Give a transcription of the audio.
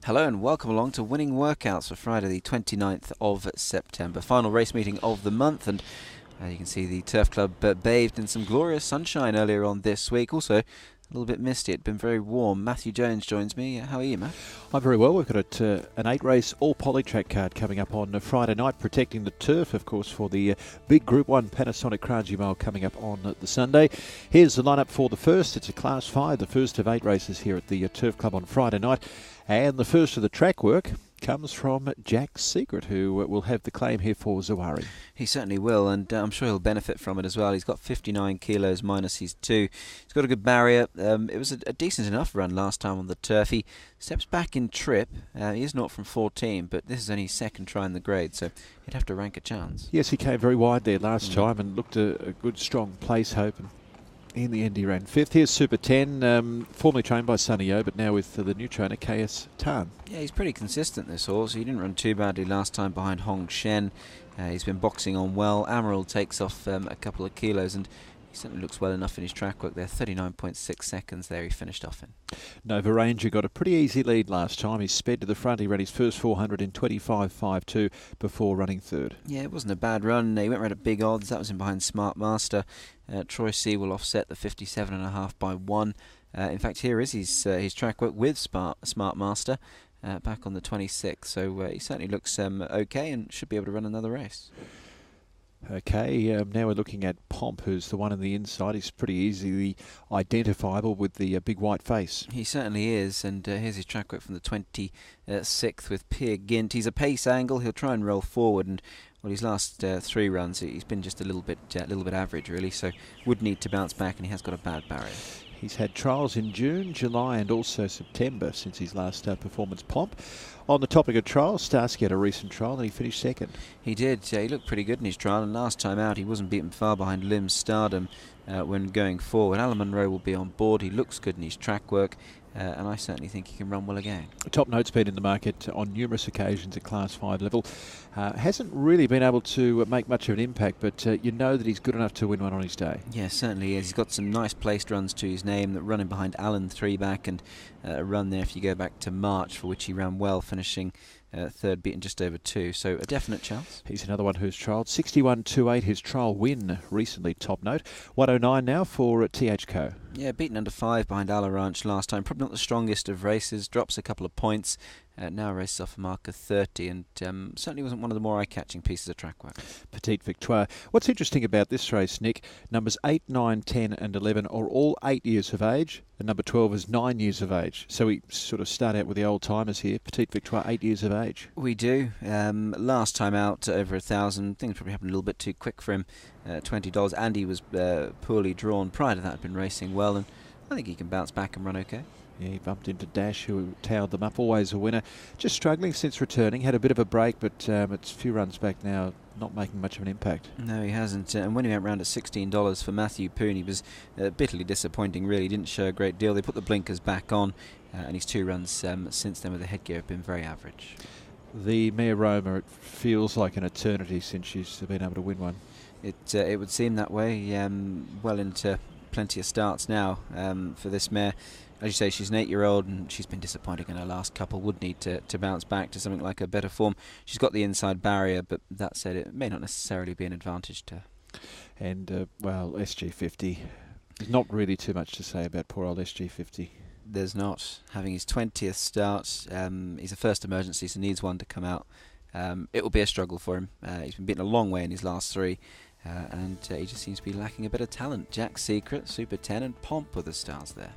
Hello and welcome along to Winning Workouts for Friday the 29th of September. Final race meeting of the month, and you can see the Turf Club bathed in some glorious sunshine earlier on this week. Also a little bit misty, it's been very warm. Matthew Jones joins me. How are you, Matt? I'm very well. We've got an 8-race all polytrack card coming up on Friday night, protecting the turf, of course, for the big Group 1 Panasonic Kranji Mile coming up on the Sunday. Here's the lineup for the first. It's a Class 5, the first of 8 races here at the Turf Club on Friday night. And the first of the track work comes from Jack Secret, who will have the claim here for Zawari. He certainly will, and I'm sure he'll benefit from it as well. He's got 59 kilos minus his 2. He's got a good barrier. It was a decent enough run last time on the turf. He steps back in trip. He is not from 14, but this is only his second try in the grade, so he'd have to rank a chance. Yes, he came very wide there last time and looked a good, strong place hope. And in the end, he ran 5th. Here's Super 10, formerly trained by Sonny O, but now with the new trainer, KS Tan. Yeah, he's pretty consistent, this horse. He didn't run too badly last time behind Hong Shen. He's been boxing on well. Amaral takes off a couple of kilos, and he certainly looks well enough in his track work there. 39.6 seconds there he finished off in. Nova Ranger got a pretty easy lead last time. He sped to the front. He ran his first 400 in 25.52 before running third. Yeah, it wasn't a bad run. He went right at big odds. That was in behind Smart Master. Troy C will offset the 57.5 by 1. In fact, here is his track work with Smart Master back on the 26th. So he certainly looks okay and should be able to run another race. Okay, now we're looking at Pomp, who's the one on the inside. He's pretty easily identifiable with the big white face. He certainly is, and here's his track work from the 26th with Peer Gynt. He's a pace angle. He'll try and roll forward, and well, his last 3 runs, he's been just a little bit average, really. So would need to bounce back, and he has got a bad barrier. He's had trials in June, July and also September since his last performance, Pomp. On the topic of trials, Starsky had a recent trial and he finished second. He did. He looked pretty good in his trial, and last time out he wasn't beaten far behind Lim's Stardom when going forward. Alan Munro will be on board. He looks good in his track work, and I certainly think he can run well again. Top Note's been in the market on numerous occasions at Class 5 level. Hasn't really been able to make much of an impact, but you know that he's good enough to win one on his day. Yeah, certainly is. He's got some nice placed runs to his name, that running behind Alan 3 back, and a run there if you go back to March, for which he ran well, finishing third, beaten just over 2. So a definite chance. He's another one who's trialled 61.28, his trial win recently, Top Note. 109 now for THCO. Yeah, beaten under 5 behind Ala Ranch last time. Probably not the strongest of races. Drops a couple of points. Now races off a mark of 30, and certainly wasn't one of the more eye-catching pieces of track work. Petite Victoire. What's interesting about this race, Nick, numbers 8, 9, 10 and 11 are all 8 years of age, and number 12 is 9 years of age. So we sort of start out with the old-timers here. Petite Victoire, 8 years of age. We do. Last time out, over 1,000. Things probably happened a little bit too quick for him. $20. Andy was poorly drawn. Prior to that, had been racing well, and I think he can bounce back and run okay. Yeah, he bumped into Dash, who towed them up. Always a winner. Just struggling since returning. Had a bit of a break, but it's a few runs back now, not making much of an impact. No, he hasn't. And when he went round at $16 for Matthew Poon, he was bitterly disappointing, really. Didn't show a great deal. They put the blinkers back on, and his 2 runs since then with the headgear have been very average. The Mia Roma, it feels like an eternity since she's been able to win one. It would seem that way. Well into plenty of starts now for this mare. As you say, she's an 8-year-old, and she's been disappointing in her last couple. Would need to bounce back to something like a better form. She's got the inside barrier, but that said, it may not necessarily be an advantage to her. And, well, SG50, there's not really too much to say about poor old SG50. There's not. Having his 20th start, he's a first emergency, so needs one to come out. It will be a struggle for him. He's been beaten a long way in his last 3, and he just seems to be lacking a bit of talent. Jack Secret, Super 10 and Pomp were the stars there.